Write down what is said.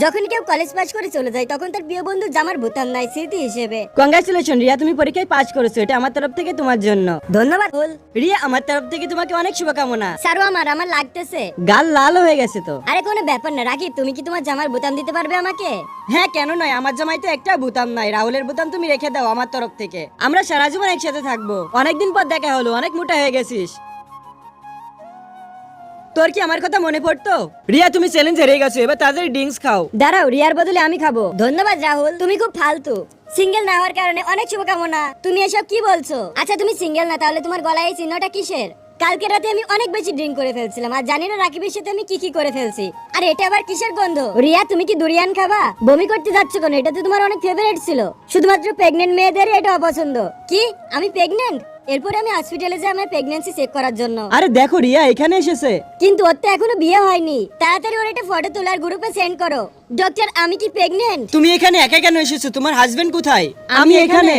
যখন কেউ college pass করে চলে যায় তখন তার প্রিয় বন্ধু জামার বোতাম নাই স্মৃতি হিসেবে। কংগ্রাচুলেশন রিয়া, তুমি পরীক্ষায় পাস করেছো, এটা আমার তরফ থেকে তোমার জন্য। ধন্যবাদ ফুল। রিয়া, আমার তরফ থেকে তোমাকে অনেক শুভকামনা। সারো আমার লাগতেছে। গাল লাল হয়ে গেছে তো। আরে কোনো ব্যাপার না রাকিব, তুমি কি তোমার জামার বোতাম দিতে পারবে আমাকে? হ্যাঁ, কেন নয়, আমার জামাইতে একটা বোতাম নাই, রাহুলের বোতাম তুমি রেখে দাও আমার তরফ থেকে। আমরা সারা জীবন একসাথে থাকবো। অনেকদিন পর দেখা হলো, অনেক মোটা হয়ে গেছিস। তোর কি আমার কথা মনে পড়তো? রিয়া, তুমি চ্যালেঞ্জ হেরে গেছো, এবার তাড়াতাড়ি ড্রিঙ্কস খাও। দাঁড়াও, রিয়ার বদলে আমি খাবো। ধন্যবাদ রাহুল, তুমি খুব ফালতু। সিঙ্গেল না হওয়ার কারণে অনেক শুভকামনা। তুমি এসব কি বলছো? আচ্ছা তুমি সিঙ্গেল না, তাহলে তোমার গলায় এই চিহ্নটা কিসের? কালকে রাতে আমি অনেক বেশি ড্রিঙ্ক করে ফেলছিলাম আর জানি না রাকিবের সাথে আমি কি করে ফেলছি। আর এটা আবার কিসের গন্ধ? রিয়া, তুমি কি দুরিয়ান খাবা? বমি করতে যাচ্ছ কেন? এটা তো তোমার অনেক ফেভারিট ছিল। শুধুমাত্র প্রেগনেন্ট মেয়েদের এটা অপছন্দ। কি আমি প্রেগনেন্ট? এরপর আমি হসপিটালে যাই আমার প্রেগন্যান্সি চেক করার জন্য। আরে দেখো, রিয়া এখানে এসেছে। কিন্তু ওর তো এখনো বিয়ে হয়নি। তাড়াতাড়ি ওর একটা ফটো তোলার গ্রুপে সেন্ড করো। ডক্টর, আমি কি প্রেগনেন্ট? তুমি এখানে একা কেন এসেছো? তোমার হাজবেন্ড কোথায়? আমি এখানে।